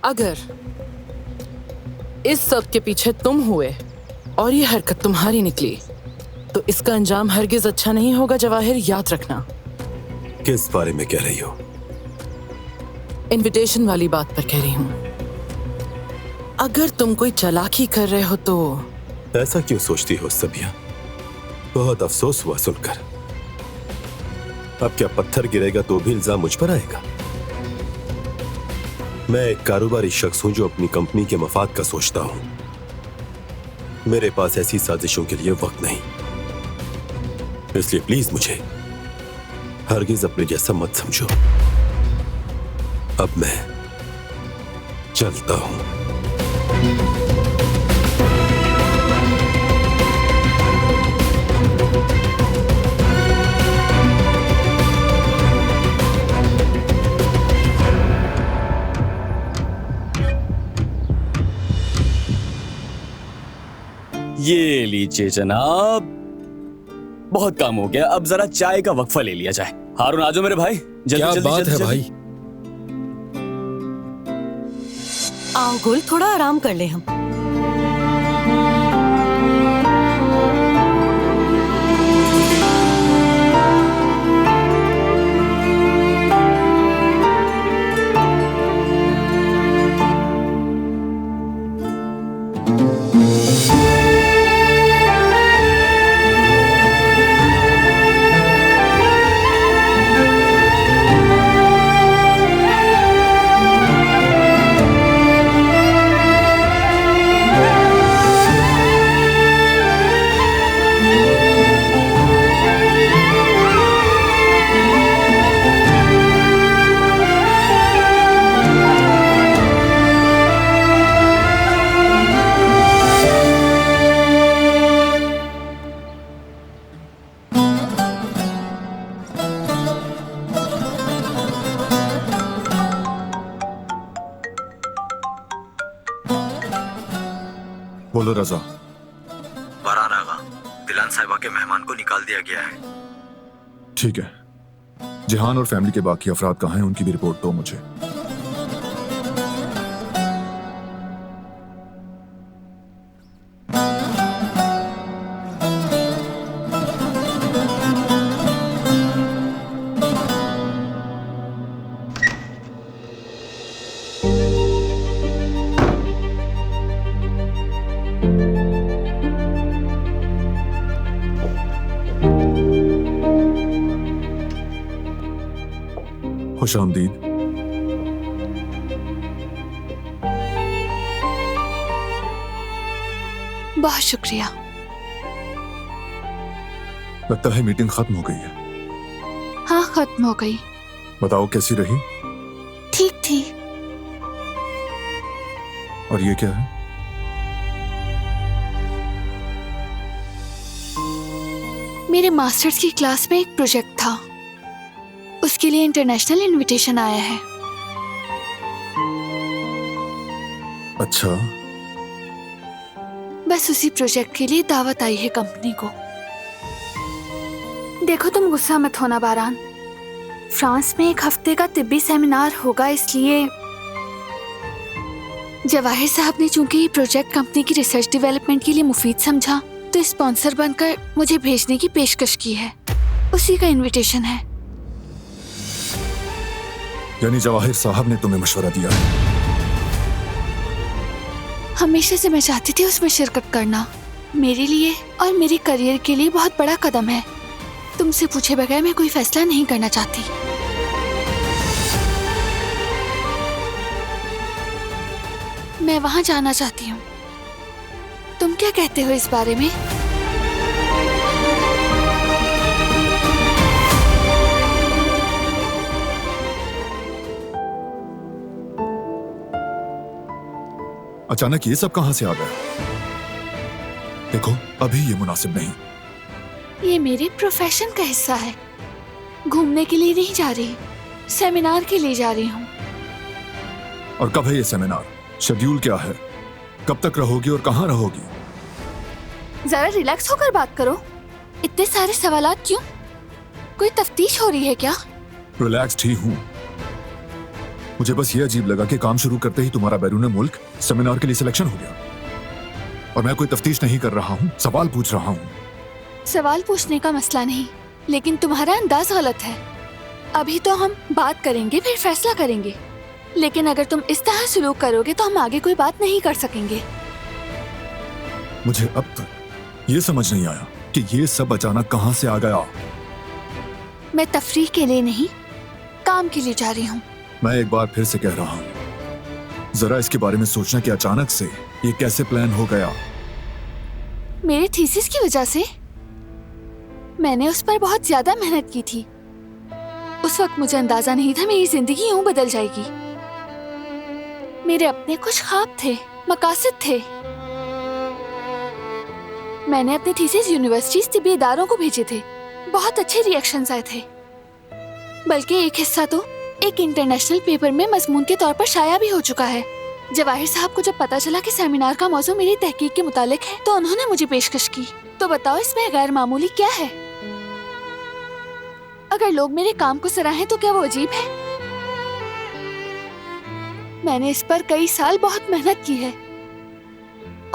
अगर इस सब के पीछे तुम हुए और ये हरकत तुम्हारी निकली तो इसका अंजाम हरगिज अच्छा नहीं होगा जवाहिर, याद रखना। किस बारे में कह रही हो? इनविटेशन वाली बात पर कह रही हूँ। अगर तुम कोई चालाकी कर रहे हो तो। ऐसा क्यों सोचती हो सबिया? बहुत अफसोस हुआ सुनकर। अब क्या पत्थर गिरेगा तो भी इल्जाम मुझ पर आएगा? मैं एक कारोबारी शख्स हूं जो अपनी कंपनी के मफाद का सोचता हूं। मेरे पास ऐसी साजिशों के लिए वक्त नहीं, इसलिए प्लीज मुझे हरगिज अपने जैसा मत समझो। अब मैं चलता हूं। ये लीजिए जनाब, बहुत काम हो गया, अब जरा चाय का वक्फा ले लिया जाए। हारून आ जाओ मेरे भाई, जल्दी क्या जल्दी बात जल्दी, है जल्दी। भाई? आओ गुल, थोड़ा आराम कर ले हम। बोलो रजा। फरहान आगा, दिलान साहिबा के मेहमान को निकाल दिया गया है। ठीक है, जिहान और फैमिली के बाकी अफराद कहाँ हैं, उनकी भी रिपोर्ट दो मुझे। खुश आमदीद। बहुत शुक्रिया। लगता है मीटिंग खत्म हो गई है। हाँ, खत्म हो गई। बताओ कैसी रही? ठीक थी। और ये क्या है? मेरे मास्टर्स की क्लास में एक प्रोजेक्ट था, उसके लिए इंटरनेशनल इनविटेशन आया है। अच्छा, बस उसी प्रोजेक्ट के लिए दावत आई है कंपनी को। देखो, तुम गुस्सा मत होना बारान। फ्रांस में 1 हफ्ते का तिब्बी सेमिनार होगा, इसलिए जवाहिर साहब ने चूंकि ये प्रोजेक्ट कंपनी की रिसर्च डेवलपमेंट के लिए मुफीद समझा तो स्पॉन्सर बनकर मुझे भेजने की पेशकश की है। उसी का इनविटेशन है। यानी जवाहिर साहब ने तुम्हें मशवरा दिया है? हमेशा से मैं चाहती थी उसमें शिरकत करना। मेरे लिए और मेरे करियर के लिए बहुत बड़ा कदम है। तुमसे पूछे बगैर मैं कोई फैसला नहीं करना चाहती। मैं वहां जाना चाहती हूँ। तुम क्या कहते हो इस बारे में? अचानक ये सब कहां से आ गया? देखो, अभी ये मुनासिब नहीं। ये मेरे प्रोफेशन का हिस्सा है। घूमने के लिए नहीं जा रही, सेमिनार के लिए जा रही हूँ। और कब है ये सेमिनार? शेड्यूल क्या है? कब तक रहोगी और कहाँ रहोगी? जरा रिलैक्स होकर बात करो। इतने सारे सवालात क्यों? कोई तफ्तीश हो रही है क्या? रिलैक्स्ड ही हूँ। मुझे बस ये अजीब लगा कि काम शुरू करते ही तुम्हारा बैरून मुल्क सेमिनार के लिए सिलेक्शन हो गया। और मैं कोई तफ्तीश नहीं कर रहा हूँ, सवाल पूछ रहा हूँ। सवाल पूछने का मसला नहीं, लेकिन तुम्हारा अंदाज गलत है। अभी तो हम बात करेंगे, फिर फैसला करेंगे, लेकिन अगर तुम इस तरह सलूक करोगे तो हम आगे कोई बात नहीं कर सकेंगे। मुझे अब तक ये समझ नहीं आया कि ये सब अचानक कहाँ से आ गया। मैं तफरीह के लिए नहीं, काम के लिए जा रही हूँ। मैं एक बार फिर से कह रहा हूँ, जरा इसके बारे में सोचना कि अचानक से ये कैसे प्लान हो गया। मेरे थीसिस की वजह से मैंने उस पर बहुत ज्यादा मेहनत की थी। उस वक्त मुझे अंदाजा नहीं था मेरी जिंदगी यूं बदल जाएगी। मेरे अपने कुछ ख्वाब थे, मकासद थे। मैंने अपने थीसिस यूनिवर्सिटीज, तिब्बी इदारों को भेजे थे। बहुत अच्छे रिएक्शंस आए थे, बल्कि एक हिस्सा तो एक इंटरनेशनल पेपर में मजमून के तौर पर शाया भी हो चुका है। जवाहिर साहब को जब पता चला कि सेमिनार का मौजू मेरी तहकीक के मुतालिक है, तो उन्होंने मुझे पेशकश की। तो बताओ इसमें गैर मामूली क्या है? अगर लोग मेरे काम को सराहें तो क्या वो अजीब है? मैंने इस पर कई साल बहुत मेहनत की है,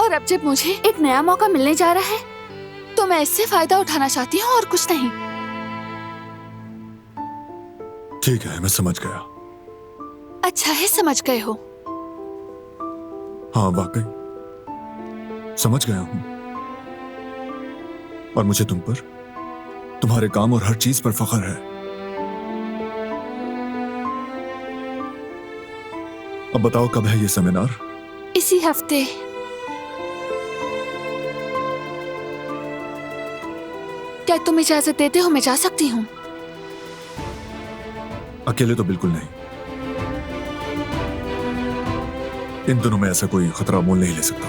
और अब जब मुझे एक नया मौका मिलने जा रहा है तो मैं इससे फायदा उठाना चाहती हूँ और कुछ नहीं। ठीक है, मैं समझ गया। अच्छा है समझ गए हो। हाँ वाकई समझ गया हूं, और मुझे तुम पर, तुम्हारे काम और हर चीज पर फख्र है। अब बताओ कब है ये सेमिनार? इसी हफ्ते। क्या तुम इजाजत देते हो मैं जा सकती हूँ? अकेले तो बिल्कुल नहीं। इन दिनों में ऐसा कोई खतरा मोल नहीं ले सकता।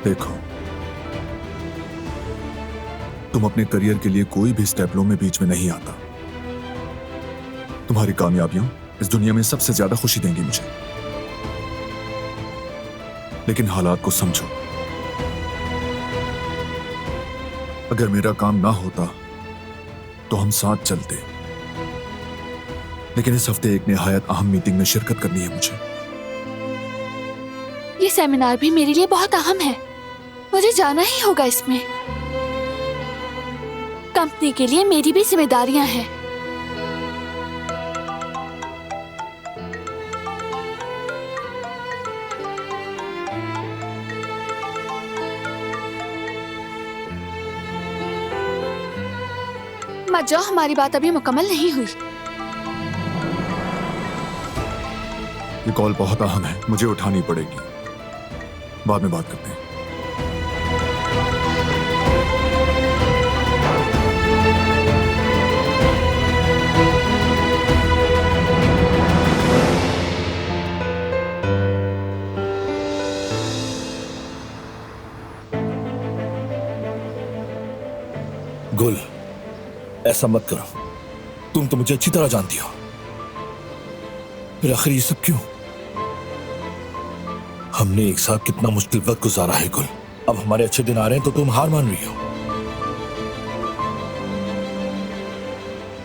देखो, तुम अपने करियर के लिए कोई भी स्टेप लो में बीच में नहीं आता। तुम्हारी कामयाबियां इस दुनिया में सबसे ज्यादा खुशी देंगी मुझे, लेकिन हालात को समझो। अगर मेरा काम ना होता तो हम साथ चलते, लेकिन इस हफ्ते एक निहायत अहम मीटिंग में शिरकत करनी है मुझे। ये सेमिनार भी मेरे लिए बहुत अहम है, मुझे जाना ही होगा इसमें। कंपनी के लिए मेरी भी जिम्मेदारियां हैं। मत जाओ, हमारी बात अभी मुकम्मल नहीं हुई। ये कॉल बहुत अहम है, मुझे उठानी पड़ेगी। बाद में बात करते हैं। गुल, ऐसा मत करो। तुम तो मुझे अच्छी तरह जानती हो। फिर आखिर ये सब क्यों? हमने एक साथ कितना मुश्किल वक्त गुजारा है गुल। अब हमारे अच्छे दिन आ रहे हैं तो तुम हार मान रही हो।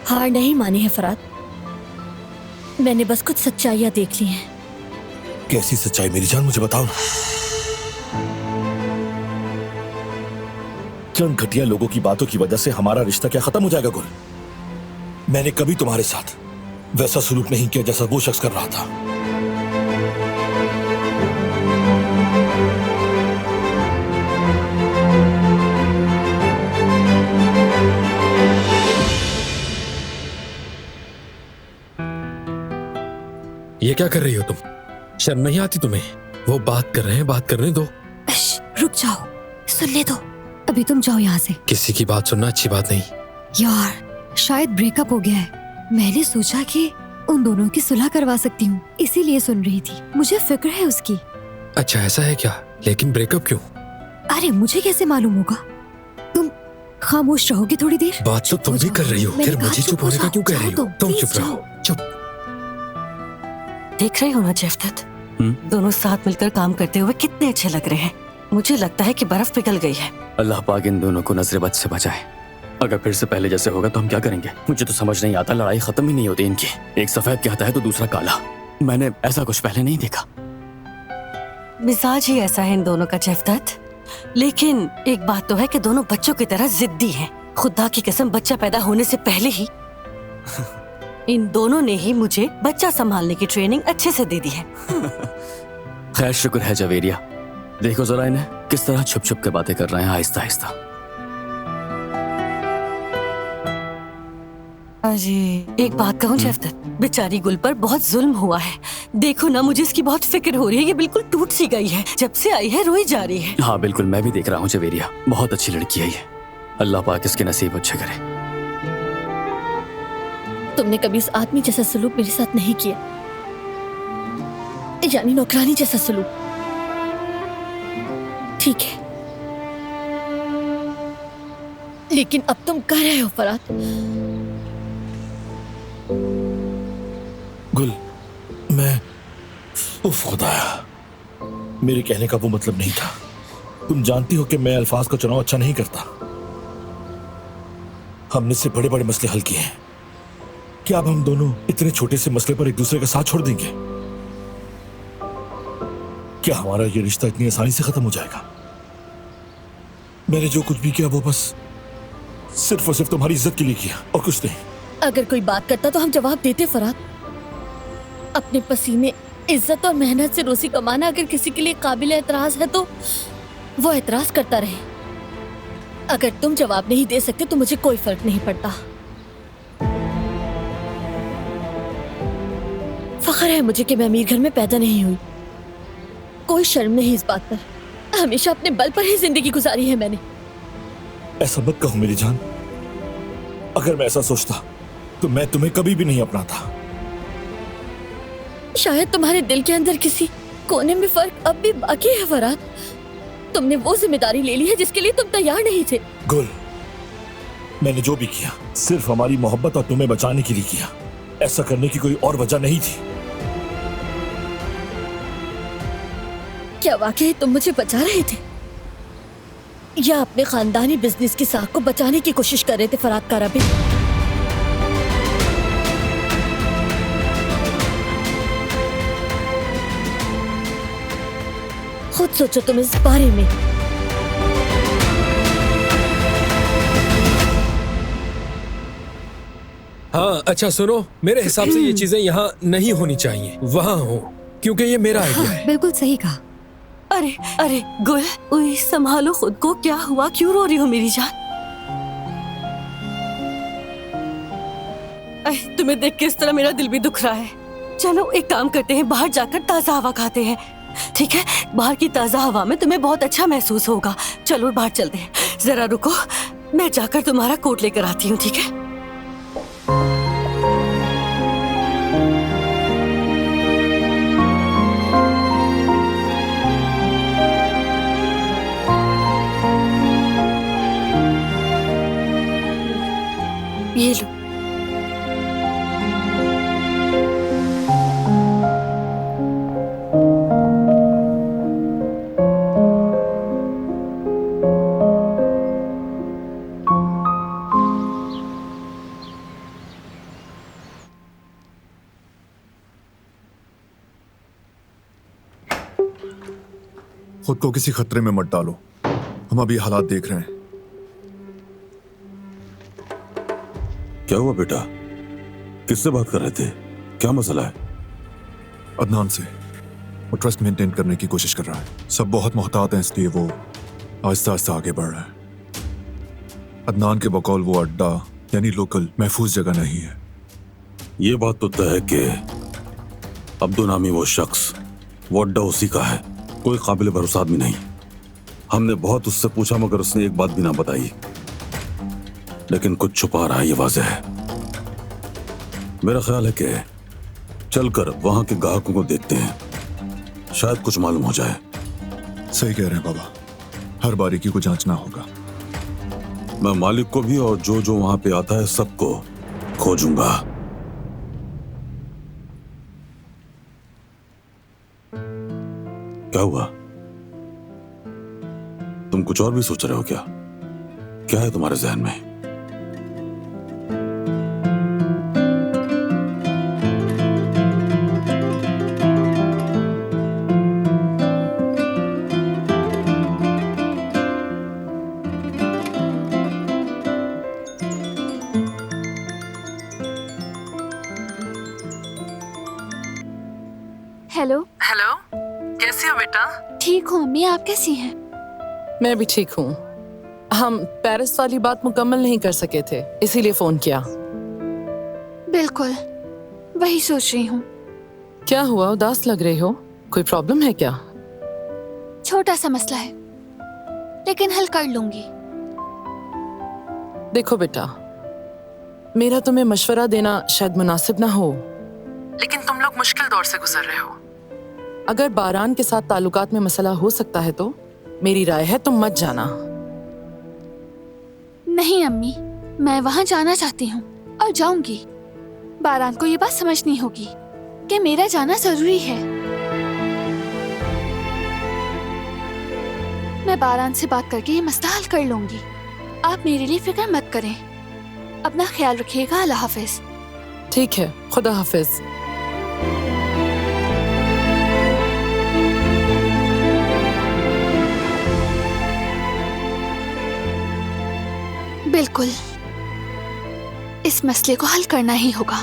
हार नहीं मानी है फराद, मैंने बस कुछ सच्चाइयां देख ली हैं। कैसी सच्चाई मेरी जान, मुझे बताओ ना। चंद घटिया लोगों की बातों की वजह से हमारा रिश्ता क्या खत्म हो जाएगा गुल? मैंने कभी तुम्हारे साथ वैसा सलूक नहीं किया जैसा वो शख्स कर रहा था। ये क्या कर रही हो तुम? शर्म नहीं आती तुम्हें? वो बात कर रहे हैं, बात करने दो। रुक जाओ, सुनने दो। अभी तुम जाओ यहाँ से। किसी की बात सुनना अच्छी बात नहीं। यार, शायद ब्रेकअप हो गया है। मैंने सोचा कि उन दोनों की सुलह करवा सकती हूँ, इसीलिए सुन रही थी। मुझे फिक्र है उसकी। अच्छा ऐसा है क्या? लेकिन ब्रेकअप क्यों? अरे मुझे कैसे मालूम होगा? तुम खामोश रहोगे थोड़ी देर? बात तो तुम भी कर रही हो, फिर मुझे चुप होने का क्यों कह रही हो? तुम चुप रहो, चुप। देख रही हो ना जफदत, दोनों साथ मिलकर काम करते हुए कितने अच्छे लग रहे हैं। मुझे लगता है कि बर्फ पिघल गई है। अल्लाह पाक इन दोनों को नजर बद से बचाए। अगर फिर से पहले जैसे होगा तो हम क्या करेंगे? मुझे तो समझ नहीं आता, लड़ाई खत्म ही नहीं होती इनकी। एक सफेद कहता है तो दूसरा काला। मैंने ऐसा कुछ पहले नहीं देखा। मिजाज ही ऐसा है इन दोनों का जेफदत। लेकिन एक बात तो है कि दोनों बच्चों की तरह जिद्दी हैं। खुदा की कसम, बच्चा पैदा होने से पहले ही इन दोनों ने ही मुझे बच्चा संभालने की ट्रेनिंग अच्छे से दे दी है। खैर शुक्र है जवेरिया। देखो जरा इन्हें किस तरह छुप छुप के बातें कर रहे हैं, आहिस्ता आहिस्ता। अरे एक बात कहूँ जेफदत, बेचारी गुल पर बहुत जुल्म हुआ है। देखो ना, मुझे इसकी बहुत फिक्र हो रही है। ये बिल्कुल टूट सी गई है, जब से आई है रोई जा रही है। हाँ बिल्कुल, मैं भी देख रहा हूँ जवेरिया। बहुत अच्छी लड़की है ये। अल्लाह पाक इसके नसीब अच्छे करे। तुमने कभी उस आदमी जैसा सलूक मेरे साथ नहीं किया, यानी नौकरानी जैसा सलूक। ठीक है, लेकिन अब तुम कर रहे हो फरात। गुल, मैं उफ खुदाया, मेरे कहने का वो मतलब नहीं था। तुम जानती हो कि मैं अल्फाज का चुनाव अच्छा नहीं करता। हमने इससे बड़े बड़े मसले हल किए हैं। क्या अब हम दोनों इतने छोटे से मसले पर एक दूसरे का साथ छोड़ देंगे? क्या हमारा ये रिश्ता इतनी आसानी से खत्म हो जाएगा? मैंने जो कुछ भी किया वो बस सिर्फ और सिर्फ तुम्हारी इज्जत के लिए किया और कुछ नहीं। अगर कोई बात करता तो हम जवाब देते फरात। अपने पसीने, इज्जत और मेहनत से रोजी कमाना अगर किसी के लिए काबिल एतराज है तो वो एतराज करता रहे। अगर तुम जवाब नहीं दे सकते तो मुझे कोई फर्क नहीं पड़ता। फख्र है मुझे कि मैं अमीर घर में पैदा नहीं हुई। कोई शर्म नहीं इस बात पर। हमेशा अपने बल पर ही जिंदगी गुजारी है मैंने। ऐसा मत कहो मेरी जान। अगर मैं ऐसा सोचता तो मैं तुम्हें कभी भी नहीं अपनाता। शायद तुम्हारे दिल के अंदर किसी कोने में फर्क अब भी बाकी है फरात। तुमने वो जिम्मेदारी ले ली है जिसके लिए तुम तैयार नहीं थे। गुल, मैंने जो भी किया सिर्फ हमारी मोहब्बत और तुम्हें बचाने के लिए किया। ऐसा करने की कोई और वजह नहीं थी। क्या वाकई तुम मुझे बचा रहे थे या अपने खानदानी बिजनेस की साख को बचाने की कोशिश कर रहे थे फरात काराबी? खुद सोचो तुम इस बारे में। हाँ अच्छा सुनो, मेरे हिसाब से ये चीजें यहाँ नहीं होनी चाहिए, वहाँ हो, क्योंकि ये मेरा आइडिया है। बिल्कुल सही कहा। अरे अरे गुल, ओए संभालो खुद को। क्या हुआ, क्यों रो रही हो मेरी जान? तुम्हें देख के इस तरह मेरा दिल भी दुख रहा है। चलो एक काम करते हैं, बाहर जाकर ताजा हवा खाते हैं। ठीक है, बाहर की ताजा हवा में तुम्हें बहुत अच्छा महसूस होगा। चलो बाहर चलते हैं। जरा रुको, मैं जाकर तुम्हारा कोट लेकर आती हूँ। ठीक है? ये लो। खुद को किसी खतरे में मत डालो। हम अभी हालात देख रहे हैं। क्या हुआ बेटा? किससे बात कर रहे थे? क्या मसला है? अदनान से। वो ट्रस्ट मेंटेन करने की कोशिश कर रहा है। सब बहुत मोहतात हैं, इसलिए वो आहिस्ता आहिस्ता आगे बढ़ रहा है। अदनान के बकौल वो अड्डा यानी लोकल महफूज जगह नहीं है। ये बात तो तय है कि अब्दुल नामी वो शख्स, वो अड्डा उसी का है। कोई काबिल भरोसा आदमी नहीं। हमने बहुत उससे पूछा मगर उसने एक बात भी ना बताई। लेकिन कुछ छुपा रहा है, ये वाज़ेह है। मेरा ख्याल है कि चलकर वहां के ग्राहकों को देखते हैं, शायद कुछ मालूम हो जाए। सही कह रहे हैं बाबा, हर बारीकी को जांचना होगा। मैं मालिक को भी और जो जो वहां पे आता है सबको खोजूंगा। क्या हुआ? तुम कुछ और भी सोच रहे हो क्या? क्या है तुम्हारे जहन में? हेलो। हेलो, कैसी हो बेटा? ठीक हूँ अम्मी, आप कैसी हैं? मैं भी ठीक हूँ। हम पेरिस वाली बात मुकम्मल नहीं कर सके थे, इसीलिए फोन किया। बिल्कुल, वही सोच रही हूँ। क्या हुआ, उदास लग रही हो? कोई प्रॉब्लम है क्या? छोटा सा मसला है, लेकिन हल कर लूंगी। देखो बेटा, मेरा तुम्हें मशवरा देना शायद मुनासिब ना हो, लेकिन तुम लोग मुश्किल दौर से गुजर रहे हो। अगर बारान के साथ ताल्लुकात में मसला हो सकता है तो मेरी राय है तुम मत जाना। नहीं अम्मी, मैं वहाँ जाना चाहती हूँ और जाऊंगी। बारान को ये बात समझनी होगी कि मेरा जाना जरूरी है। मैं बारान से बात करके ये मसला हल कर लूंगी। आप मेरे लिए फिक्र मत करें। अपना ख्याल रखिएगा। अल्लाह हाफिज। ठीक है, खुदा हाफिज। बिल्कुल, इस मसले को हल करना ही होगा।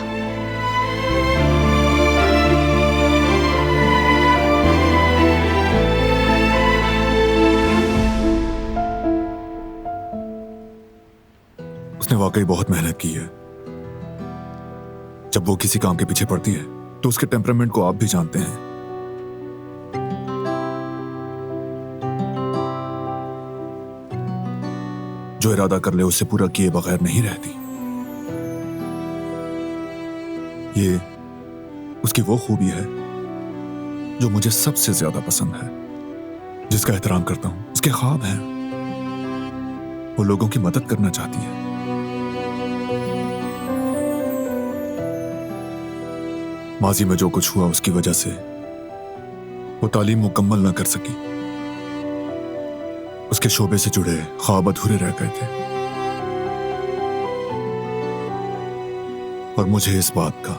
उसने वाकई बहुत मेहनत की है। जब वो किसी काम के पीछे पड़ती है तो उसके टेम्परामेंट को आप भी जानते हैं। जो इरादा कर ले उससे पूरा किए बगैर नहीं रहती। ये उसकी वो खूबी है जो मुझे सबसे ज्यादा पसंद है, जिसका एहतराम करता हूं। उसके ख्वाब हैं, वो लोगों की मदद करना चाहती है। माजी में जो कुछ हुआ उसकी वजह से वो तालीम मुकम्मल ना कर सकी। उसके शोबे से जुड़े ख्वाब अधूरे रह गए थे और मुझे इस बात का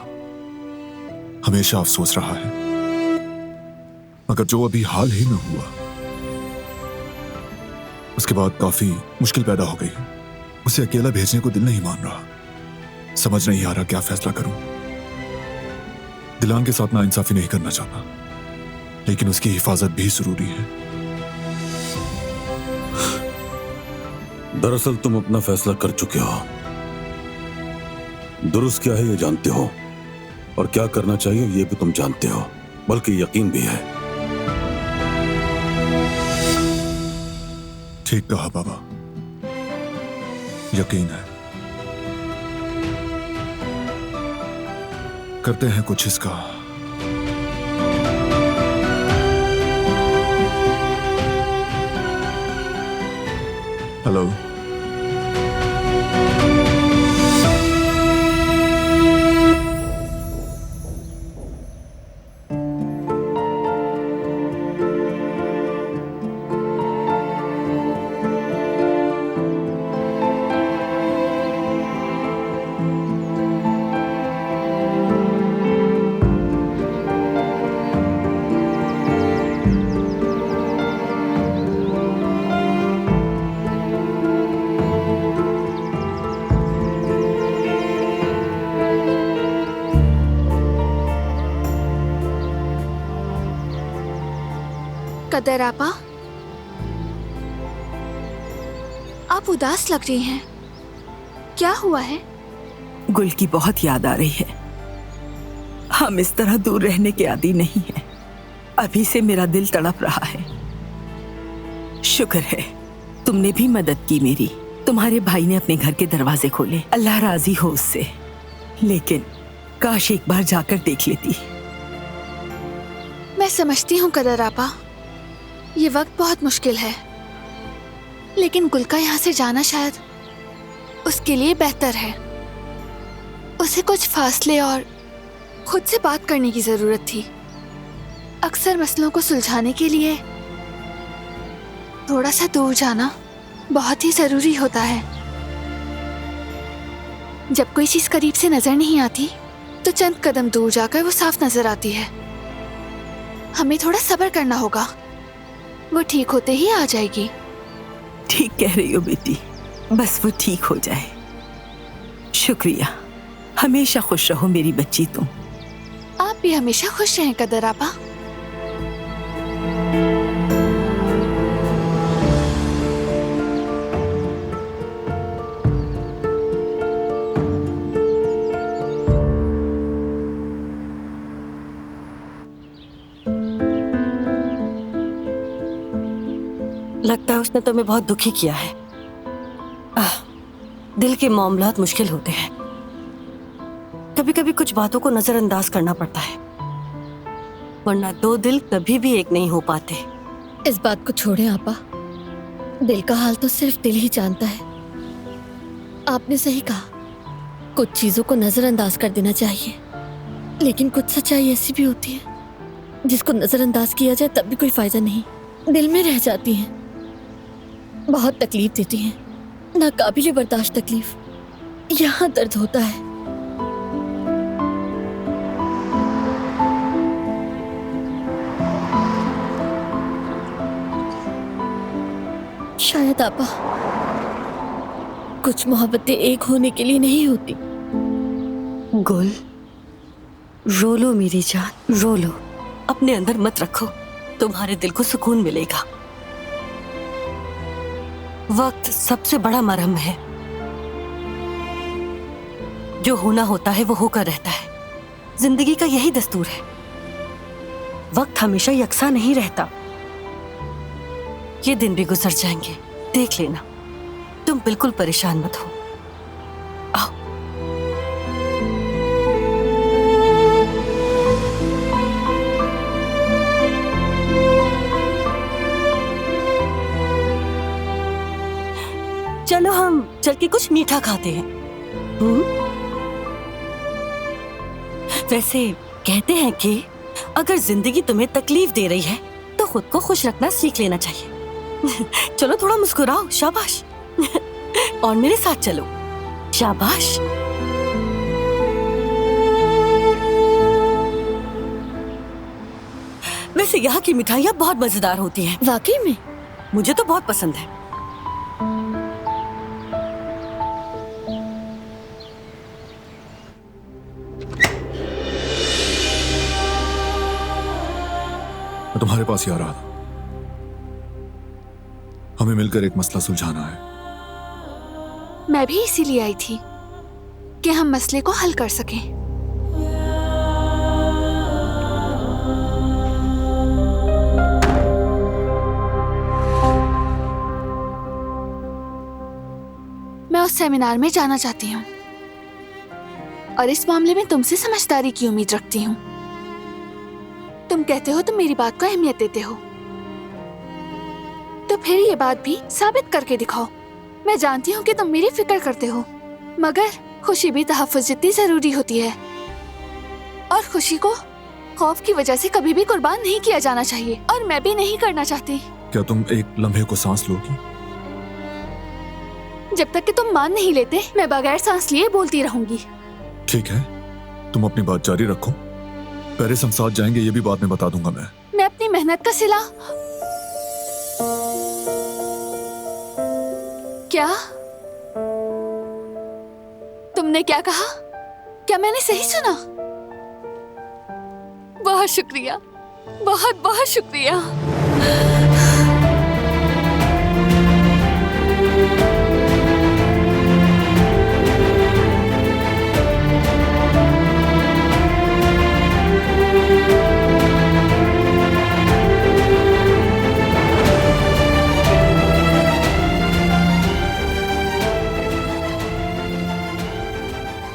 हमेशा अफसोस रहा है। मगर जो अभी हाल ही में हुआ उसके बाद काफी मुश्किल पैदा हो गई। उसे अकेला भेजने को दिल नहीं मान रहा। समझ नहीं आ रहा क्या फैसला करूं। दिलान के साथ नाइंसाफी नहीं करना चाहता, लेकिन उसकी हिफाजत भी जरूरी है। दरअसल तुम अपना फैसला कर चुके हो। दुरुस्त क्या है ये जानते हो, और क्या करना चाहिए ये भी तुम जानते हो, बल्कि यकीन भी है। ठीक कहा बाबा, यकीन है। करते हैं कुछ इसका। हेलो, कदर आपा, आप उदास लग रही हैं। क्या हुआ है? गुल की बहुत याद आ रही है। हम इस तरह दूर रहने के आदी नहीं हैं। अभी से मेरा दिल तड़प रहा है। शुक्र है तुमने भी मदद की मेरी। तुम्हारे भाई ने अपने घर के दरवाजे खोले, अल्लाह राजी हो उससे। लेकिन काश एक बार जाकर देख लेती। मैं समझती हूँ कदर आपा, ये वक्त बहुत मुश्किल है, लेकिन गुल का यहाँ से जाना शायद उसके लिए बेहतर है। उसे कुछ फासले और खुद से बात करने की जरूरत थी। अक्सर मसलों को सुलझाने के लिए थोड़ा सा दूर जाना बहुत ही जरूरी होता है। जब कोई चीज करीब से नजर नहीं आती तो चंद कदम दूर जाकर वो साफ नजर आती है। हमें थोड़ा सब्र करना होगा, वो ठीक होते ही आ जाएगी। ठीक कह रही हो बेटी, बस वो ठीक हो जाए। शुक्रिया, हमेशा खुश रहो मेरी बच्ची तुम। आप भी हमेशा खुश रहें कदर आपा। लगता है उसने तुम्हें बहुत दुखी किया है। दिल के मामलात मुश्किल होते हैं, कभी कभी कुछ बातों को नजरअंदाज करना पड़ता है, वरना दो दिल कभी भी एक नहीं हो पाते। इस बात को छोड़ें आपा, दिल का हाल तो सिर्फ दिल ही जानता है। आपने सही कहा, कुछ चीजों को नजरअंदाज कर देना चाहिए, लेकिन कुछ सच्चाई ऐसी भी होती है जिसको नजरअंदाज किया जाए तब भी कोई फायदा नहीं, दिल में रह जाती हैं, बहुत तकलीफ देती हैं, नाकाबिले बर्दाश्त तकलीफ। यहाँ दर्द होता है। शायद आपा, कुछ मोहब्बतें एक होने के लिए नहीं होती। गुल, रो लो मेरी जान, रो लो, अपने अंदर मत रखो, तुम्हारे दिल को सुकून मिलेगा। वक्त सबसे बड़ा मरहम है, जो होना होता है वो होकर रहता है। जिंदगी का यही दस्तूर है, वक्त हमेशा यकसा नहीं रहता। ये दिन भी गुजर जाएंगे, देख लेना, तुम बिल्कुल परेशान मत हो। आओ। चलो हम चल के कुछ मीठा खाते हैं। वैसे कहते हैं कि अगर जिंदगी तुम्हें तकलीफ दे रही है तो खुद को खुश रखना सीख लेना चाहिए। चलो थोड़ा मुस्कुराओ, शाबाश। और मेरे साथ चलो, शाबाश। वैसे यहाँ की मिठाइयाँ बहुत मजेदार होती हैं। वाकई में? मुझे तो बहुत पसंद है। मैं तुम्हारे पास ही आ रहा था, हमें मिलकर एक मसला सुलझाना है। मैं भी इसीलिए आई थी कि हम मसले को हल कर सकें। मैं उस सेमिनार में जाना चाहती हूँ और इस मामले में तुमसे समझदारी की उम्मीद रखती हूँ। तुम कहते हो तुम मेरी बात को अहमियत देते हो, तो फिर ये बात भी साबित करके दिखाओ। मैं जानती हूँ कि तुम मेरी फिक्र करते हो, मगर खुशी भी तहफ्फुज़ जितनी जरूरी होती है, और खुशी को खौफ की वजह से कभी भी कुर्बान नहीं किया जाना चाहिए, और मैं भी नहीं करना चाहती। क्या तुम एक लम्हे को सांस लोगी? जब तक कि तुम मान नहीं लेते, मैं बगैर सांस लिए बोलती रहूंगी। ठीक है, तुम अपनी बात जारी रखो, पेरिस हम साथ जाएंगे, ये भी बाद में बता दूंगा। मैं अपनी मेहनत का सिला। क्या तुमने क्या कहा? क्या मैंने सही सुना? बहुत शुक्रिया, बहुत बहुत शुक्रिया।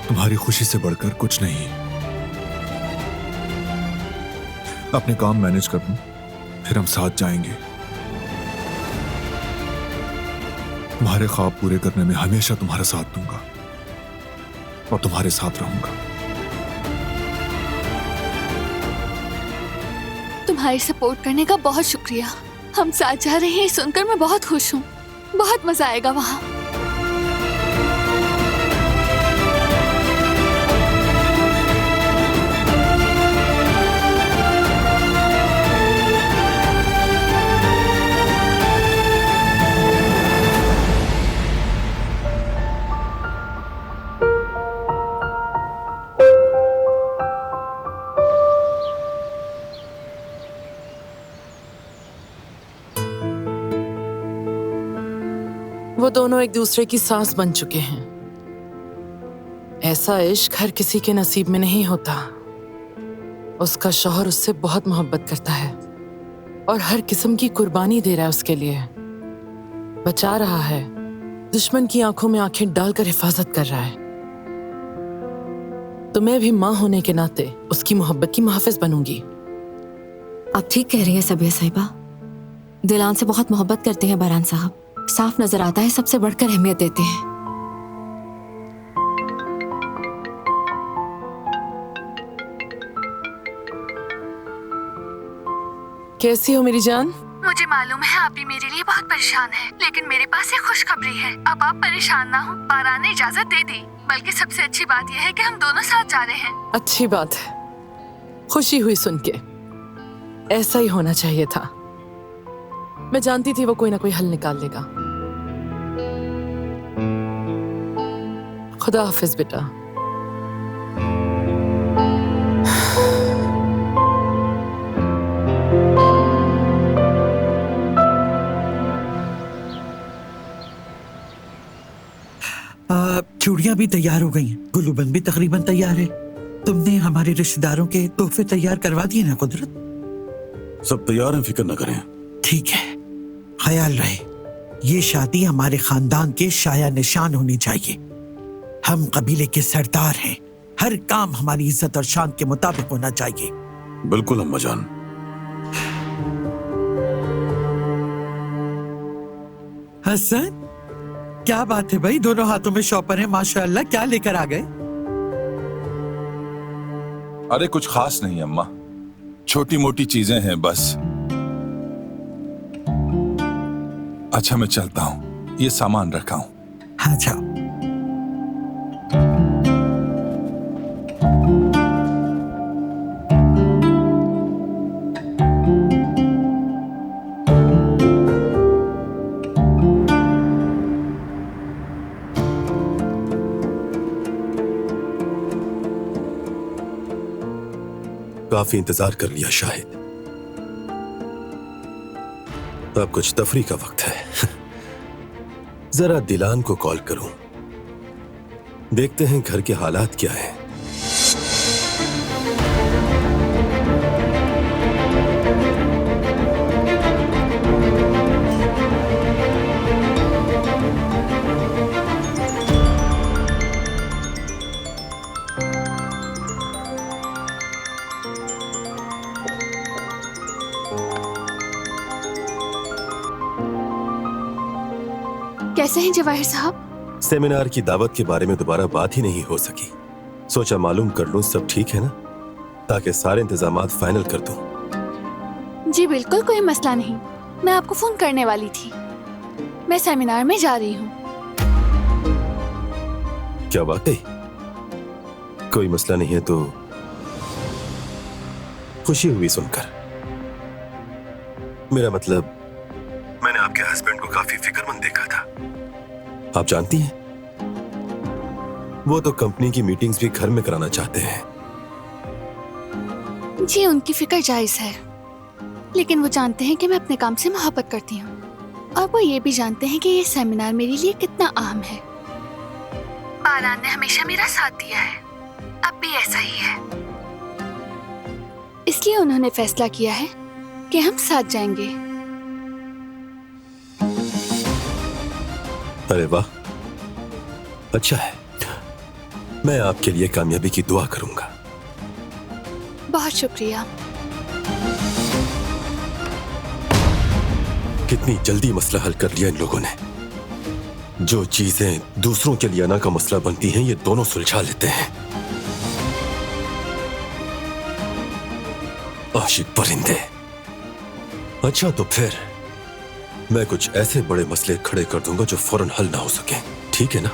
तुम्हारी खुशी से बढ़कर कुछ नहीं। अपने काम मैनेज कर लूं, फिर हम साथ जाएंगे। तुम्हारे ख्वाब पूरे करने में हमेशा तुम्हारा साथ दूंगा और तुम्हारे साथ रहूंगा। तुम्हारी सपोर्ट करने का बहुत शुक्रिया। हम साथ जा रहे हैं सुनकर मैं बहुत खुश हूँ। बहुत मजा आएगा वहाँ। वो दोनों एक दूसरे की सांस बन चुके हैं। ऐसा इश्क हर किसी के नसीब में नहीं होता। उसका शौहर उससे बहुत मोहब्बत करता है और हर किस्म की कुर्बानी दे रहा है उसके लिए। बचा रहा है, दुश्मन की आंखों में आंखें डालकर हिफाजत कर रहा है। तो मैं भी माँ होने के नाते उसकी मोहब्बत की मुहाफिज बनूंगी। आप ठीक कह रही हैं सबिया साहिबा। दिलान से बहुत मोहब्बत करते हैं बारान साहब। साफ नजर आता है सबसे बढ़कर अहमियत देते हैं। कैसी हो मेरी जान? मुझे मालूम है आप भी मेरे लिए बहुत परेशान हैं, लेकिन मेरे पास एक खुशखबरी है। अब आप परेशान ना हो, बारान ने इजाजत दे दी। बल्कि सबसे अच्छी बात यह है कि हम दोनों साथ जा रहे हैं। अच्छी बात है, खुशी हुई सुन के। ऐसा ही होना चाहिए था। मैं जानती थी वो कोई ना कोई हल निकाल लेगा। खुदा हाफिज बेटा। चूड़ियां भी तैयार हो गई हैं, गुलूबंद भी तकरीबन तैयार है। तुमने हमारे रिश्तेदारों के तोहफे तैयार करवा दिए ना कुदरत? सब तैयार हैं, फिक्र न करें। ठीक है, ख्याल रहे ये शादी हमारे खानदान के शाया निशान होनी चाहिए। हम कबीले के सरदार हैं, हर काम हमारी इज्जत और शान के मुताबिक होना चाहिए। बिल्कुल अम्मा जान। हसन, क्या बात है भाई, दोनों हाथों में शॉपर है माशाअल्लाह। क्या लेकर आ गए? अरे कुछ खास नहीं अम्मा, छोटी मोटी चीजें हैं बस। अच्छा मैं चलता हूँ, ये सामान रखा हूँ। हाँ जाओ। काफी इंतजार कर लिया शाहिद, अब कुछ तफरी का वक्त है। जरा दिलान को कॉल करूं, देखते हैं घर के हालात क्या हैं। कैसे हैं जवाहिर साहब? सेमिनार की दावत के बारे में दोबारा बात ही नहीं हो सकी। सोचा मालूम कर लूं सब ठीक है ना, ताकि सारे इंतजामात फाइनल कर दूं। जी बिल्कुल, कोई मसला नहीं। मैं आपको फोन करने वाली थी। मैं सेमिनार में जा रही हूँ। क्या वाकई कोई मसला नहीं है? तो खुशी हुई सुनकर। मेरा मतलब, मैंने आपके हस्बैंड को काफी फिक्रमंद देखा था। आप जानती हैं, वो तो कंपनी की मीटिंग्स भी घर में कराना चाहते हैं। जी उनकी फिक्र जायज है, लेकिन वो जानते हैं कि मैं अपने काम से मोहब्बत करती हूँ, और वो ये भी जानते हैं कि ये सेमिनार मेरे लिए कितना अहम है। बारान ने हमेशा मेरा साथ दिया है, अब भी ऐसा ही है। इसलिए उन्होंने फैसला किया है कि हम साथ जाएंगे। अरे वाह, अच्छा है। मैं आपके लिए कामयाबी की दुआ करूंगा। बहुत शुक्रिया। कितनी जल्दी मसला हल कर लिया इन लोगों ने। जो चीजें दूसरों के लिए आना का मसला बनती हैं, ये दोनों सुलझा लेते हैं। आशिक परिंदे। अच्छा तो फिर मैं कुछ ऐसे बड़े मसले खड़े कर दूंगा जो फौरन हल ना हो सके, ठीक है ना?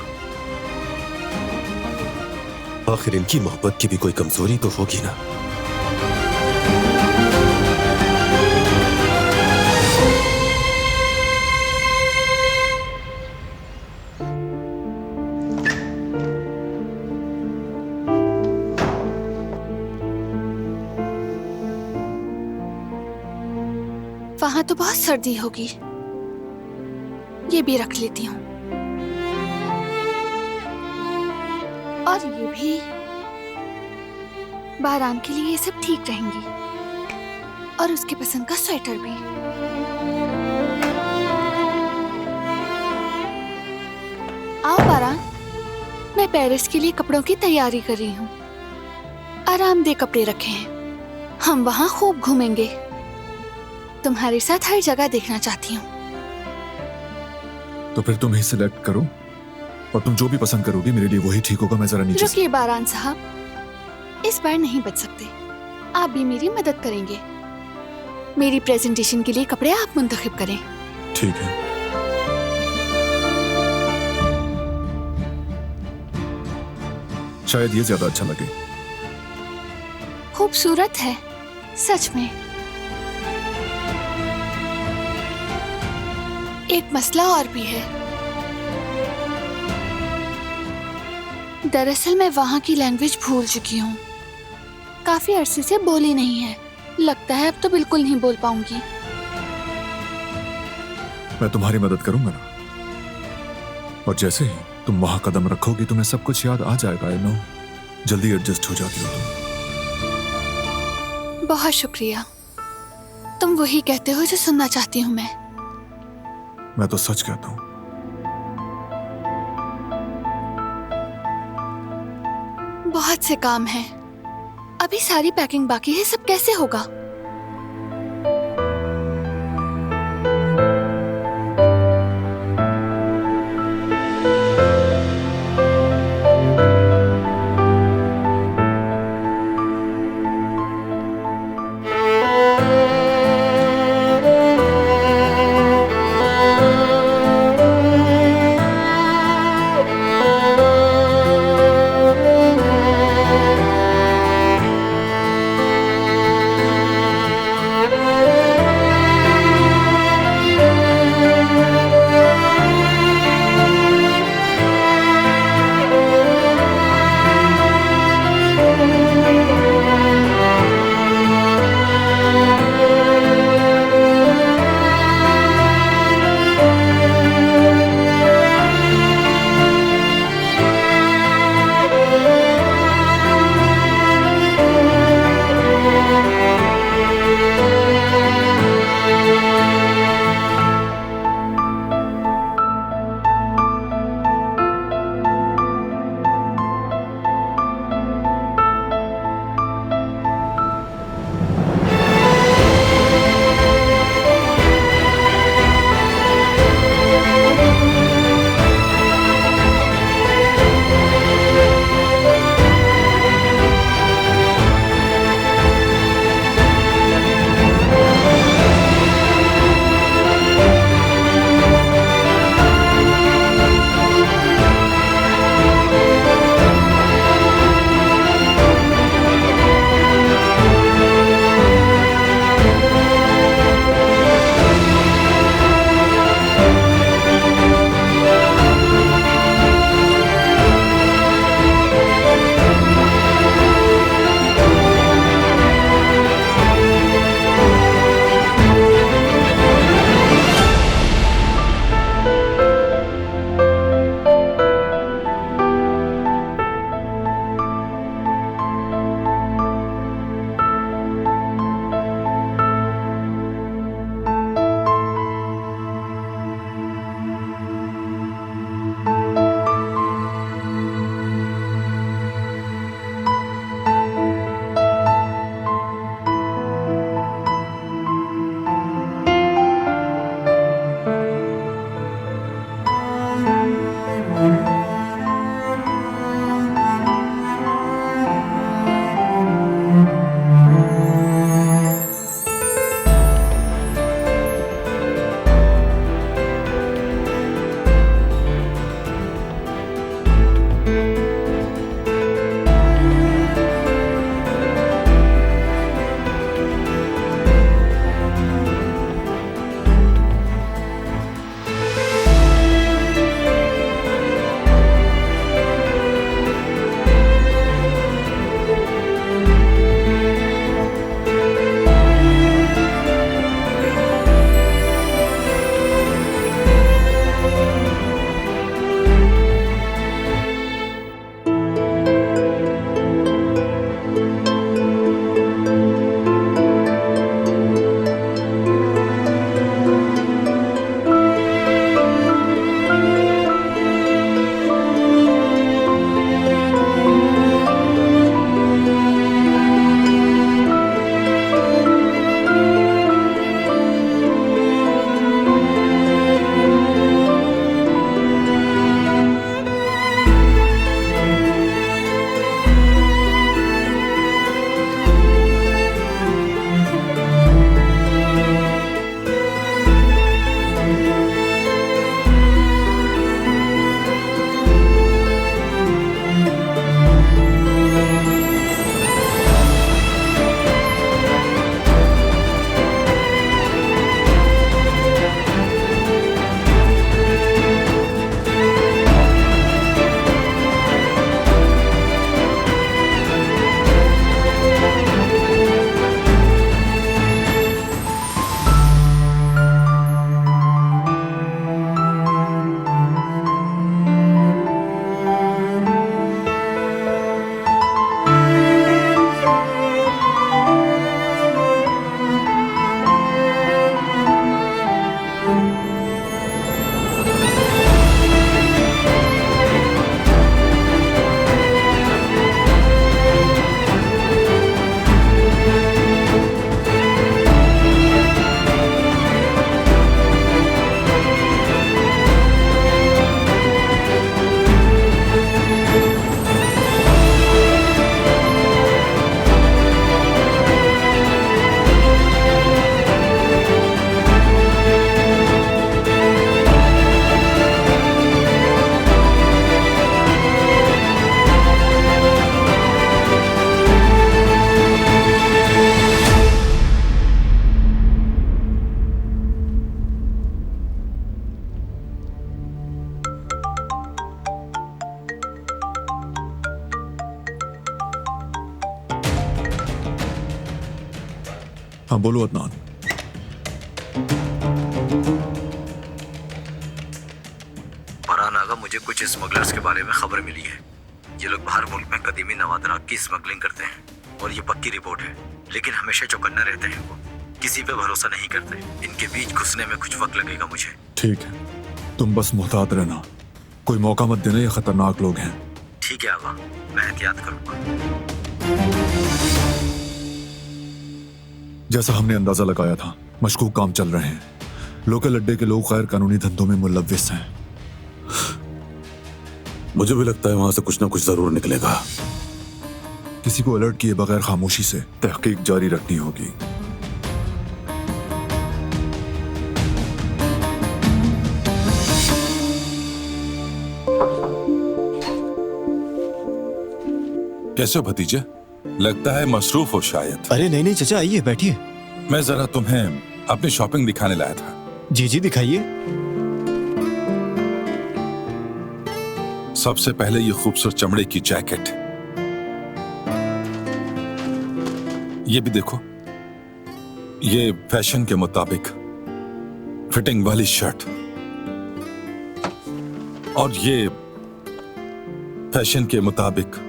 आखिर इनकी मोहब्बत की भी कोई कमजोरी तो होगी ना। वहां तो बहुत सर्दी होगी, ये भी रख लेती हूँ। और ये भी बारान के लिए ये सब ठीक रहेंगी, और उसके पसंद का स्वेटर भी। आओ बारान, मैं पेरिस के लिए कपड़ों की तैयारी कर रही हूँ। आरामदेह कपड़े रखे हैं, हम वहाँ खूब घूमेंगे। तुम्हारे साथ हर जगह देखना चाहती हूँ। तो फिर तुम ही सिलेक्ट करो और तुम जो भी पसंद करोगी मेरे लिए वही ठीक होगा। मैं जरा नीचे रुकिए बारान साहब, इस बार नहीं बच सकते। आप भी मेरी मदद करेंगे। मेरी प्रेजेंटेशन के लिए कपड़े आप मुंतखब करें। ठीक है। शायद ये ज्यादा अच्छा लगे। खूबसूरत है सच में। एक मसला और भी है। दरअसल मैं वहाँ की लैंग्वेज भूल चुकी हूँ। काफी अरसे से बोली नहीं है। लगता है अब तो बिल्कुल नहीं बोल पाऊंगी। मैं तुम्हारी मदद करूंगा ना, और जैसे ही तुम वहां कदम रखोगी तुम्हें सब कुछ याद आ जाएगा। आई नो, जल्दी एडजस्ट हो जाती हो तुम। बहुत शुक्रिया। तुम वही कहते हो जो सुनना चाहती हूँ मैं तो सच कहता हूँ। बहुत से काम हैं। अभी सारी पैकिंग बाकी है, सब कैसे होगा? हाँ बोलो अदनान। फरहान आगा, मुझे कुछ स्मगलर्स के बारे में खबर मिली है। ये लोग बाहर मुल्क में कदीमी नवादरात की स्मगलिंग करते हैं और ये पक्की रिपोर्ट है, लेकिन हमेशा चौकन्ना रहते हैं। वो किसी पे भरोसा नहीं करते। इनके बीच घुसने में कुछ वक्त लगेगा मुझे। ठीक है, तुम बस मुहतात रहना, कोई मौका मत देना, ये खतरनाक लोग हैं। ठीक है आगा, मैं एहतियात करूंगा। जैसा हमने अंदाजा लगाया था, मशकूक काम चल रहे हैं। लोकल अड्डे के लोग गैर कानूनी धंधों में मुलव्विस हैं। मुझे भी लगता है वहां से कुछ ना कुछ जरूर निकलेगा। किसी को अलर्ट किए बगैर खामोशी से तहकीक जारी रखनी होगी। कैसे हो भतीजे? लगता है मसरूफ हो शायद। अरे नहीं नहीं चचा, आइए बैठिए। मैं जरा तुम्हें अपनी शॉपिंग दिखाने लाया था। जी जी दिखाइए। सबसे पहले ये खूबसूरत चमड़े की जैकेट, ये भी देखो, ये फैशन के मुताबिक फिटिंग वाली शर्ट, और ये फैशन के मुताबिक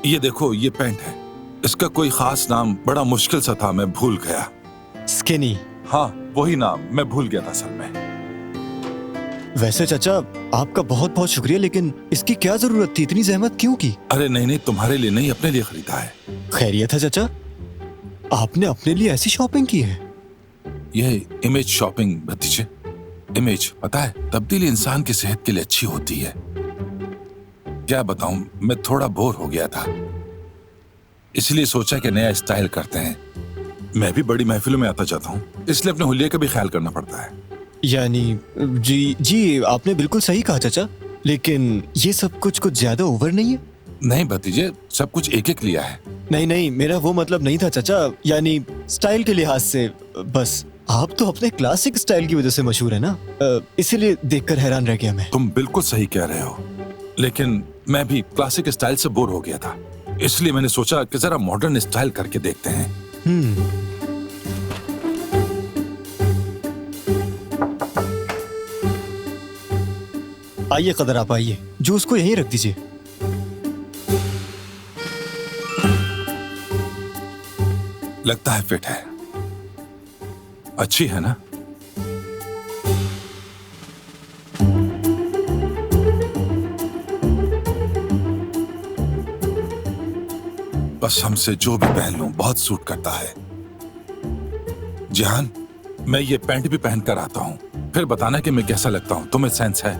ये देखो, ये पैंट है। इसका कोई खास नाम बड़ा मुश्किल सा था, मैं भूल गया। स्किनी। हाँ वही नाम, मैं भूल गया था असल में। वैसे चाचा आपका बहुत बहुत शुक्रिया, लेकिन इसकी क्या जरूरत थी? इतनी जहमत क्यों की? अरे नहीं नहीं, तुम्हारे लिए नहीं, अपने लिए खरीदा है। खैरियत है चाचा? आपने अपने लिए ऐसी शॉपिंग की है? यह इमेज शॉपिंग भतीजे। इमेज, पता है, तब्दीली इंसान की सेहत के लिए अच्छी होती है। क्या बताऊं, मैं थोड़ा बोर हो गया था, इसलिए सोचा कि नया स्टाइल करते हैं। मैं भी बड़ी महफिलों में आता जाता हूँ, इसलिए अपने हुलिये का भी ख्याल करना पड़ता है। यानी जी जी आपने बिल्कुल सही कहा चाचा, लेकिन ये सब कुछ ज्यादा ओवर नहीं है? नहीं भतीजे, सब कुछ एक एक लिया है। नहीं नहीं, मेरा वो मतलब नहीं था चाचा, यानी स्टाइल के लिहाज से। बस आप तो अपने क्लासिक स्टाइल की वजह से मशहूर है ना, इसीलिए देखकर हैरान रह गया मैं। तुम बिल्कुल सही कह रहे हो, लेकिन मैं भी क्लासिक स्टाइल से बोर हो गया था, इसलिए मैंने सोचा कि जरा मॉडर्न स्टाइल करके देखते हैं। आइए कदर, आप आइए, जूस को यहीं रख दीजिए। लगता है फिट है, अच्छी है ना? बस हमसे जो भी पहन लूं बहुत सूट करता है। जहान, मैं ये पैंट भी पहन कर आता हूँ, फिर बताना कि मैं कैसा लगता हूँ। तुम्हें सेंस है?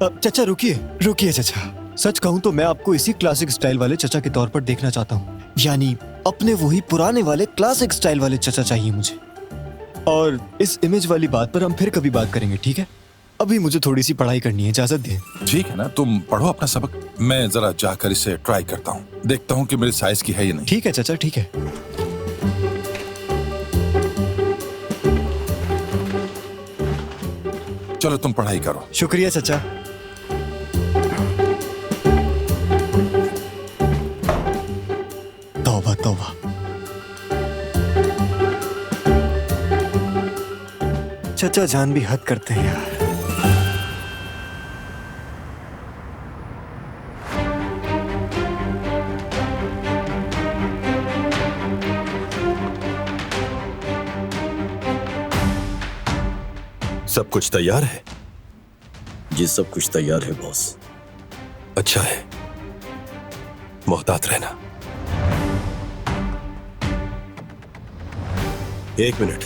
चाचा रुकिए रुकिए चाचा, सच कहूँ तो मैं आपको इसी क्लासिक स्टाइल वाले चाचा के तौर पर देखना चाहता हूँ। यानी अपने वही पुराने वाले क्लासिक स्टाइल वाले चाचा चाहिए मुझे। और इस इमेज वाली बात पर हम फिर कभी बात करेंगे, ठीक है? अभी मुझे थोड़ी सी पढ़ाई करनी है, इजाजत दें। ठीक है ना, तुम पढ़ो अपना सबक, मैं जरा जाकर इसे ट्राई करता हूँ, देखता हूँ कि मेरे साइज की है या नहीं। ठीक है चाचा, ठीक है। चलो तुम पढ़ाई करो। शुक्रिया चाचा। तौबा तौबा, चाचा जान भी हद करते हैं यार। सब कुछ तैयार है? जी सब कुछ तैयार है बॉस। अच्छा है, मोहतात रहना। एक मिनट,